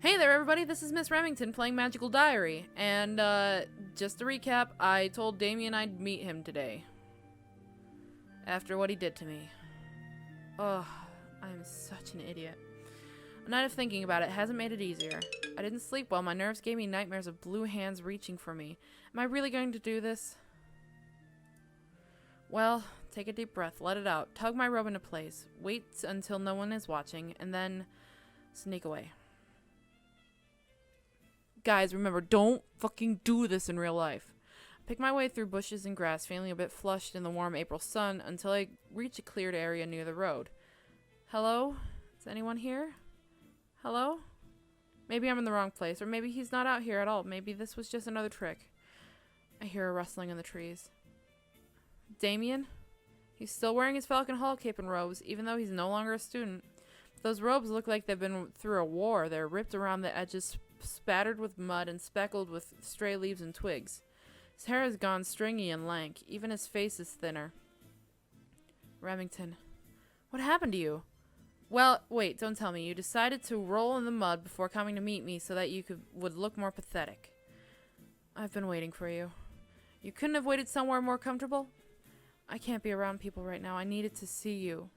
Hey there, everybody. This is Miss Remington playing Magical Diary. And, just to recap, I told Damien I'd meet him today. After what he did to me. Oh, I'm such an idiot. A night of thinking about it hasn't made it easier. I didn't sleep well. My nerves gave me nightmares of blue hands reaching for me. Am I really going to do this? Well, take a deep breath. Let it out. Tug my robe into place. Wait until no one is watching. And then sneak away. Guys, remember, don't fucking do this in real life. I pick my way through bushes and grass, feeling a bit flushed in the warm April sun, until I reach a cleared area near the road. Hello? Is anyone here? Hello? Maybe I'm in the wrong place, or maybe he's not out here at all. Maybe this was just another trick. I hear a rustling in the trees. Damien? He's still wearing his Falcon Hall cape and robes, even though he's no longer a student. Those robes look like they've been through a war. They're ripped around the edges, spattered with mud and speckled with stray leaves and twigs. His hair has gone stringy and lank. Even his face is thinner. Remington, what happened to you? Well, wait, don't tell me. You decided to roll in the mud before coming to meet me so that you would look more pathetic. I've been waiting for you. You couldn't have waited somewhere more comfortable? I can't be around people right now. I needed to see you.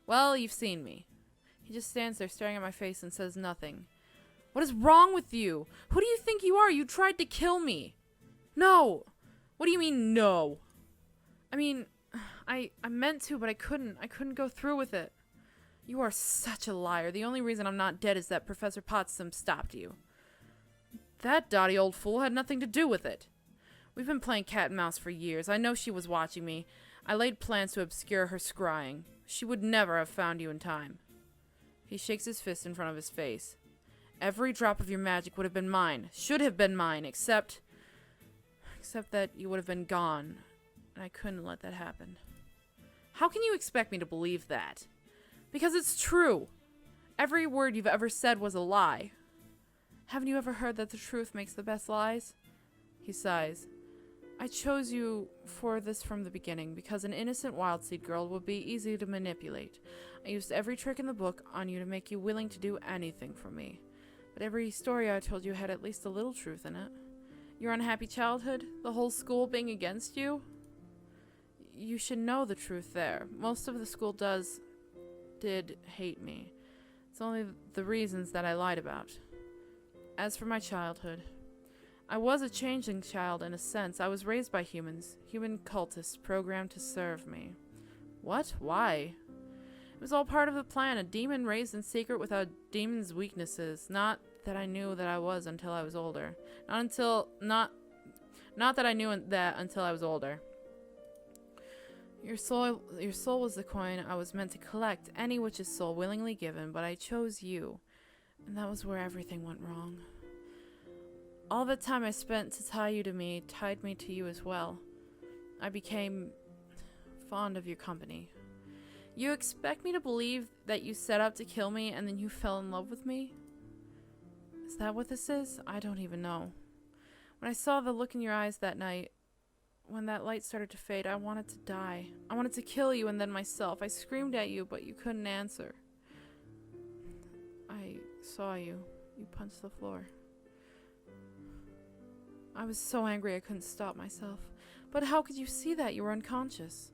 Well, you've seen me. He just stands there staring at my face and says nothing. What is wrong with you? Who do you think you are? You tried to kill me. No. What do you mean, no? I mean, I meant to, but I couldn't. I couldn't go through with it. You are such a liar. The only reason I'm not dead is that Professor Potsdam stopped you. That dotty old fool had nothing to do with it. We've been playing cat and mouse for years. I know she was watching me. I laid plans to obscure her scrying. She would never have found you in time. He shakes his fist in front of his face. Every drop of your magic would have been mine. Should have been mine, except that you would have been gone. And I couldn't let that happen. How can you expect me to believe that? Because it's true. Every word you've ever said was a lie. Haven't you ever heard that the truth makes the best lies? He sighs. I chose you for this from the beginning, because an innocent Wildseed girl would be easy to manipulate. I used every trick in the book on you to make you willing to do anything for me. But every story I told you had at least a little truth in it. Your unhappy childhood, the whole school being against you. You should know the truth there. Most of the school did hate me. It's only the reasons that I lied about. As for my childhood, I was a changeling child in a sense. I was raised by humans, human cultists programmed to serve me. What? Why? It was all part of the plan, a demon raised in secret with a demon's weaknesses. Not that I knew that I was until I was older. Not that I knew that until I was older. Your soul was the coin I was meant to collect, any witch's soul willingly given, but I chose you. And that was where everything went wrong. All the time I spent to tie you to me tied me to you as well. I became fond of your company. You expect me to believe that you set out to kill me and then you fell in love with me? Is that what this is? I don't even know. When I saw the look in your eyes that night, when that light started to fade, I wanted to die. I wanted to kill you and then myself. I screamed at you, but you couldn't answer. I saw you. You punched the floor. I was so angry I couldn't stop myself. But how could you see that? You were unconscious.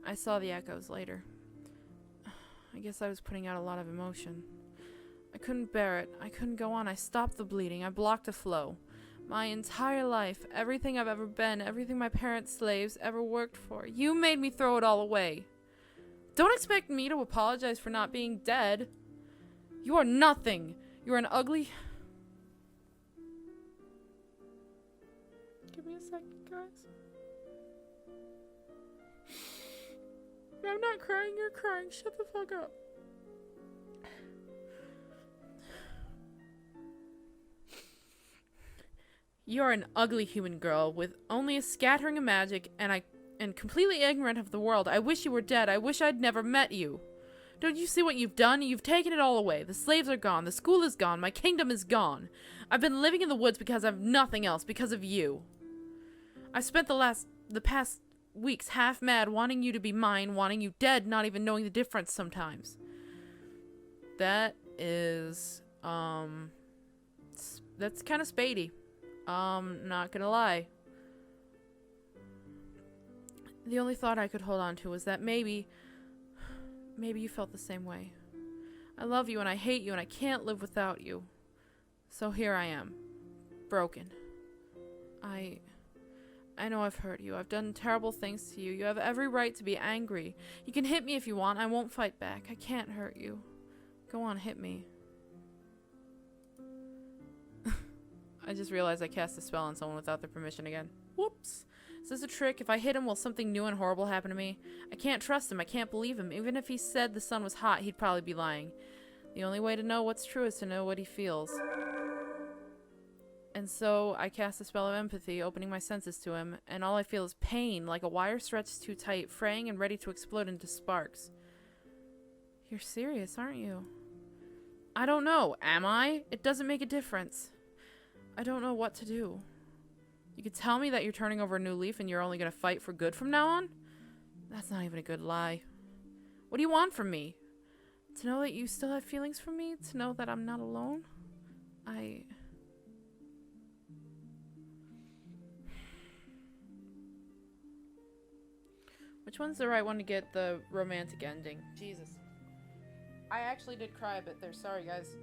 I saw the echoes later. I guess I was putting out a lot of emotion. I couldn't bear it. I couldn't go on. I stopped the bleeding. I blocked the flow. My entire life, everything I've ever been, everything my parents' slaves ever worked for, you made me throw it all away. Don't expect me to apologize for not being dead. You are nothing. You're an ugly... Give me a second, guys. I'm not crying, you're crying. Shut the fuck up. You're an ugly human girl with only a scattering of magic and completely ignorant of the world. I wish you were dead. I wish I'd never met you. Don't you see what you've done? You've taken it all away. The slaves are gone. The school is gone. My kingdom is gone. I've been living in the woods because of nothing else, because of you. I spent the past weeks half mad, wanting you to be mine, wanting you dead, not even knowing the difference sometimes. That is, That's kind of spady. Not gonna lie. The only thought I could hold on to was that maybe you felt the same way. I love you and I hate you and I can't live without you. So here I am. Broken. I know I've hurt you. I've done terrible things to you. You have every right to be angry. You can hit me if you want. I won't fight back. I can't hurt you. Go on, hit me. I just realized I cast a spell on someone without their permission again. Whoops. Is this a trick? If I hit him, will something new and horrible happen to me? I can't trust him. I can't believe him. Even if he said the sun was hot, he'd probably be lying. The only way to know what's true is to know what he feels. And so I cast a spell of empathy, opening my senses to him, and all I feel is pain, like a wire stretched too tight, fraying and ready to explode into sparks. You're serious, aren't you? I don't know. Am I? It doesn't make a difference. I don't know what to do. You could tell me that you're turning over a new leaf and you're only going to fight for good from now on? That's not even a good lie. What do you want from me? To know that you still have feelings for me? To know that I'm not alone? Which one's the right one to get the romantic ending? Jesus. I actually did cry a bit there. Sorry, guys.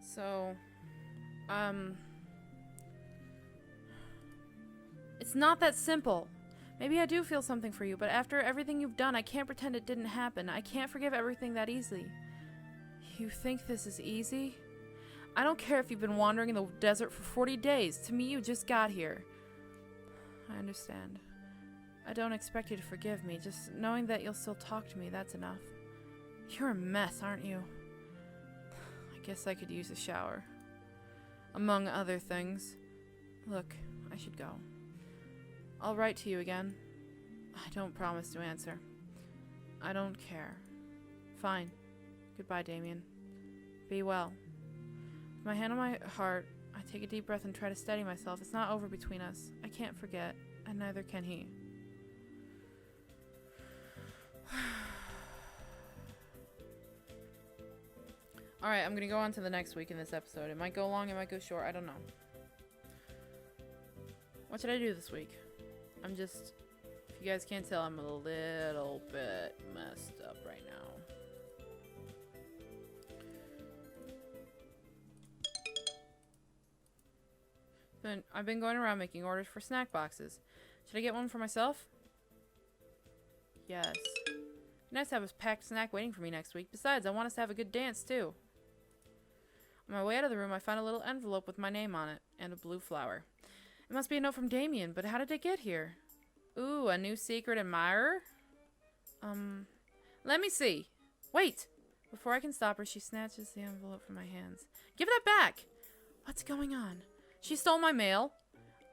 So, it's not that simple. Maybe I do feel something for you, but after everything you've done, I can't pretend it didn't happen. I can't forgive everything that easily. You think this is easy? I don't care if you've been wandering in the desert for 40 days. To me, you just got here. I understand. I don't expect you to forgive me. Just knowing that you'll still talk to me, that's enough. You're a mess, aren't you? I guess I could use a shower. Among other things. Look, I should go. I'll write to you again. I don't promise to answer. I don't care. Fine. Goodbye, Damien. Be well. With my hand on my heart, I take a deep breath and try to steady myself. It's not over between us. I can't forget, and neither can he. Alright, I'm gonna go on to the next week in this episode. It might go long, it might go short, I don't know. What should I do this week? I'm just... If you guys can't tell, I'm a little bit messed up right now. I've been going around making orders for snack boxes. Should I get one for myself? Yes. Nice to have a packed snack waiting for me next week. Besides, I want us to have a good dance, too. On my way out of the room, I found a little envelope with my name on it, and a blue flower. It must be a note from Damien, but how did it get here? Ooh, a new secret admirer? Let me see. Wait! Before I can stop her, she snatches the envelope from my hands. Give that back! What's going on? She stole my mail.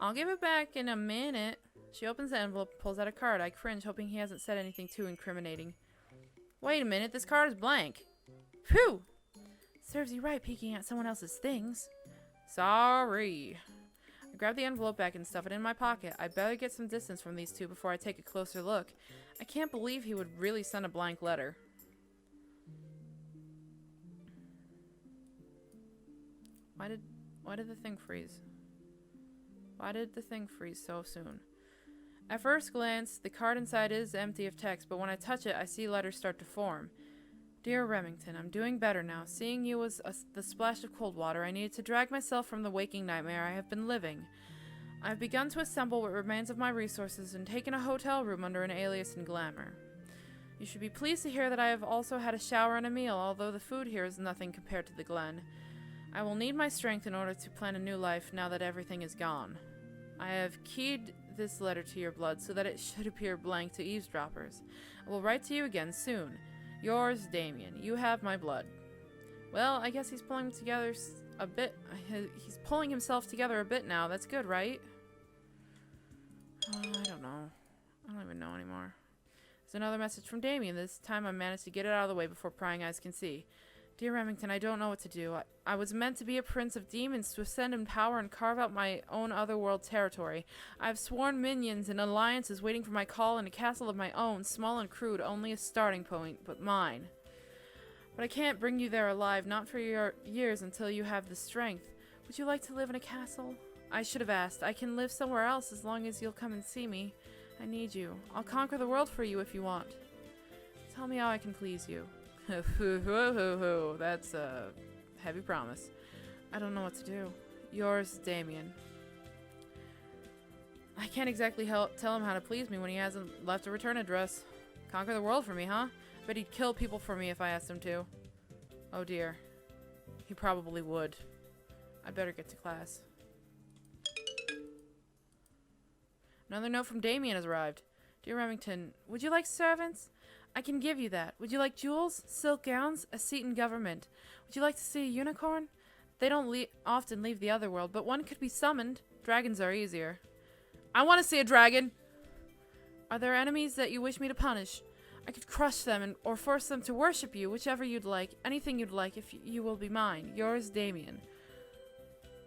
I'll give it back in a minute. She opens the envelope and pulls out a card. I cringe, hoping he hasn't said anything too incriminating. Wait a minute, this card is blank. Phew! Serves you right peeking at someone else's things. Sorry. I grab the envelope back and stuff it in my pocket. I better get some distance from these two before I take a closer look. I can't believe he would really send a blank letter. Why did the thing freeze? Why did the thing freeze so soon? At first glance, the card inside is empty of text, but when I touch it, I see letters start to form. Dear Remington, I'm doing better now. Seeing you was the splash of cold water. I needed to drag myself from the waking nightmare I have been living. I've begun to assemble what remains of my resources and taken a hotel room under an alias in glamour. You should be pleased to hear that I have also had a shower and a meal, although the food here is nothing compared to the Glen. I will need my strength in order to plan a new life now that everything is gone. I have keyed this letter to your blood so that it should appear blank to eavesdroppers. I will write to you again soon. Yours, Damien. You have my blood. Well, I guess he's pulling together a bit. He's pulling himself together a bit now. That's good, right? I don't know. I don't even know anymore. There's another message from Damien. This time I managed to get it out of the way before prying eyes can see. Dear Remington, I don't know what to do. I was meant to be a prince of demons to ascend in power and carve out my own otherworld territory. I have sworn minions and alliances waiting for my call in a castle of my own, small and crude, only a starting point, but mine. But I can't bring you there alive, not for your years until you have the strength. Would you like to live in a castle? I should have asked. I can live somewhere else as long as you'll come and see me. I need you. I'll conquer the world for you if you want. Tell me how I can please you. That's a heavy promise. I don't know what to do. Yours, Damien. I can't exactly tell him how to please me when he hasn't left a return address. Conquer the world for me, huh? Bet he'd kill people for me if I asked him to. Oh dear. He probably would. I better get to class. Another note from Damien has arrived. Dear Remington, would you like servants? I can give you that. Would you like jewels, silk gowns, a seat in government? Would you like to see a unicorn? They don't often leave the other world, but one could be summoned. Dragons are easier. I want to see a dragon! Are there enemies that you wish me to punish? I could crush them or force them to worship you, whichever you'd like. Anything you'd like, if you will be mine. Yours, Damien.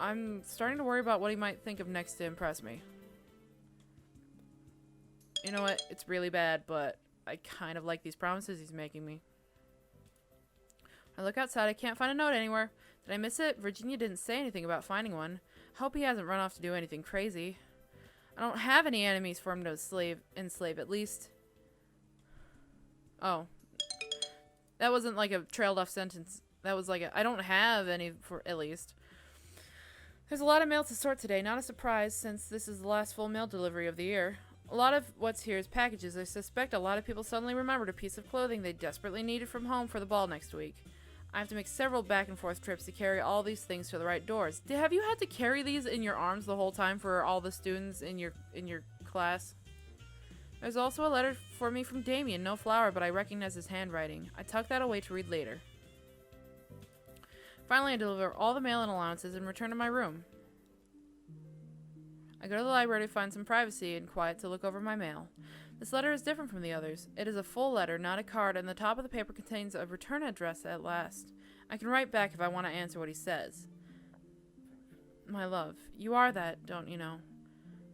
I'm starting to worry about what he might think of next to impress me. You know what? It's really bad, but I kind of like these promises he's making me. I look outside. I can't find a note anywhere. Did I miss it? Virginia didn't say anything about finding one. Hope he hasn't run off to do anything crazy. I don't have any enemies for him to enslave, at least. Oh. That wasn't like a trailed off sentence. That was like a, I don't have any for, at least. There's a lot of mail to sort today. Not a surprise, since this is the last full mail delivery of the year. A lot of what's here is packages. I suspect a lot of people suddenly remembered a piece of clothing they desperately needed from home for the ball next week. I have to make several back and forth trips to carry all these things to the right doors. Have you had to carry these in your arms the whole time for all the students in your class? There's also a letter for me from Damien. No flower, but I recognize his handwriting. I tuck that away to read later. Finally, I deliver all the mail and allowances and return to my room. I go to the library to find some privacy and quiet to look over my mail. This letter is different from the others. It is a full letter, not a card, and the top of the paper contains a return address at last. I can write back if I want to answer what he says. My love, you are that, don't you know?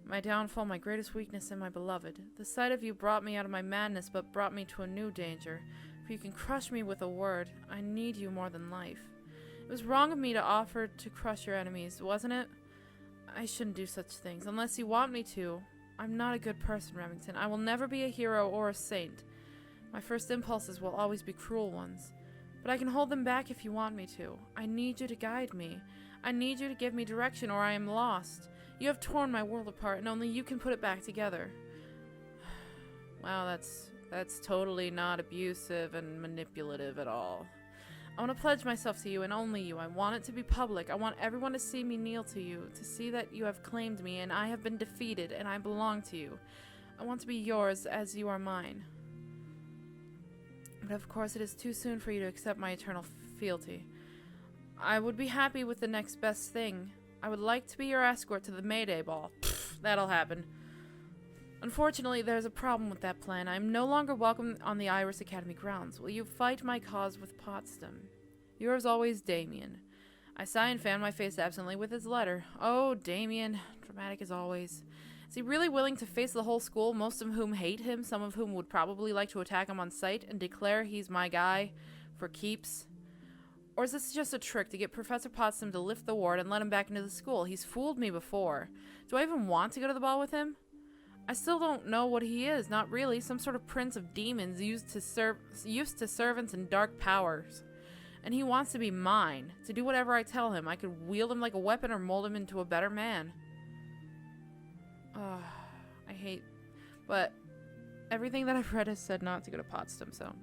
My downfall, my greatest weakness, and my beloved. The sight of you brought me out of my madness, but brought me to a new danger. For you can crush me with a word. I need you more than life. It was wrong of me to offer to crush your enemies, wasn't it? I shouldn't do such things, unless you want me to. I'm not a good person, Remington. I will never be a hero or a saint. My first impulses will always be cruel ones. But I can hold them back if you want me to. I need you to guide me. I need you to give me direction, or I am lost. You have torn my world apart, and only you can put it back together. Wow, that's totally not abusive and manipulative at all. I want to pledge myself to you and only you. I want it to be public. I want everyone to see me kneel to you, to see that you have claimed me and I have been defeated and I belong to you. I want to be yours as you are mine. But of course it is too soon for you to accept my eternal fealty. I would be happy with the next best thing. I would like to be your escort to the May Day ball. Pfft, that'll happen. Unfortunately, there's a problem with that plan. I am no longer welcome on the Iris Academy grounds. Will you fight my cause with Potsdam? Yours always, Damien. I sigh and fan my face absently with his letter. Oh, Damien. Dramatic as always. Is he really willing to face the whole school, most of whom hate him, some of whom would probably like to attack him on sight, and declare he's my guy for keeps? Or is this just a trick to get Professor Potsdam to lift the ward and let him back into the school? He's fooled me before. Do I even want to go to the ball with him? I still don't know what he is. Not really. Some sort of prince of demons used to servants and dark powers. And he wants to be mine. To do whatever I tell him. I could wield him like a weapon or mold him into a better man. I hate... But everything that I've read has said not to go to Potsdam, so...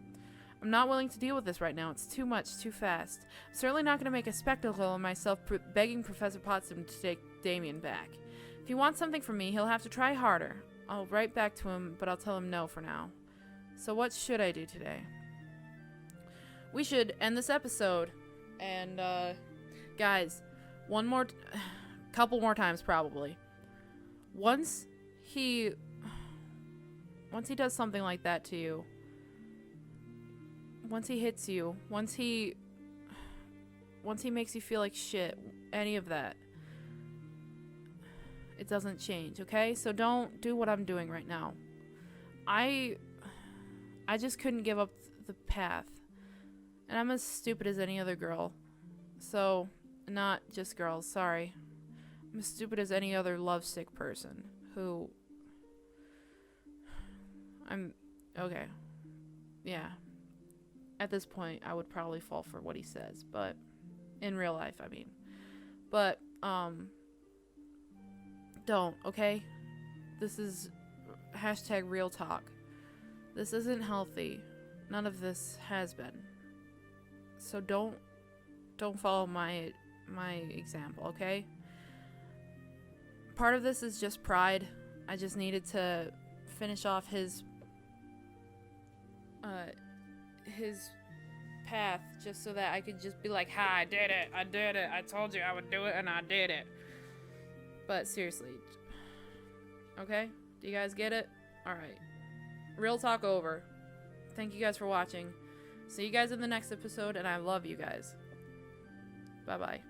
I'm not willing to deal with this right now. It's too much, too fast. I'm certainly not going to make a spectacle of myself begging Professor Potsdam to take Damien back. If he wants something from me, he'll have to try harder. I'll write back to him, but I'll tell him no for now. So what should I do today? We should end this episode. And, guys, couple more times probably. Once he does something like that to you, once he hits you, once he makes you feel like shit, any of that, it doesn't change, okay? So don't do what I'm doing right now. I just couldn't give up the path. And I'm as stupid as any other girl. So Not just girls, sorry. I'm as stupid as any other lovesick person who... I'm... Okay. Yeah. At this point, I would probably fall for what he says, but... In real life, I mean. But, don't, okay? This is hashtag real talk. This isn't healthy. None of this has been. So don't follow my example, okay? Part of this is just pride. I just needed to finish off his path just so that I could just be like, "Ha, I did it. I told you I would do it and I did it." But seriously. Okay? Do you guys get it? All right. Real talk over. Thank you guys for watching. See you guys in the next episode, and I love you guys. Bye-bye.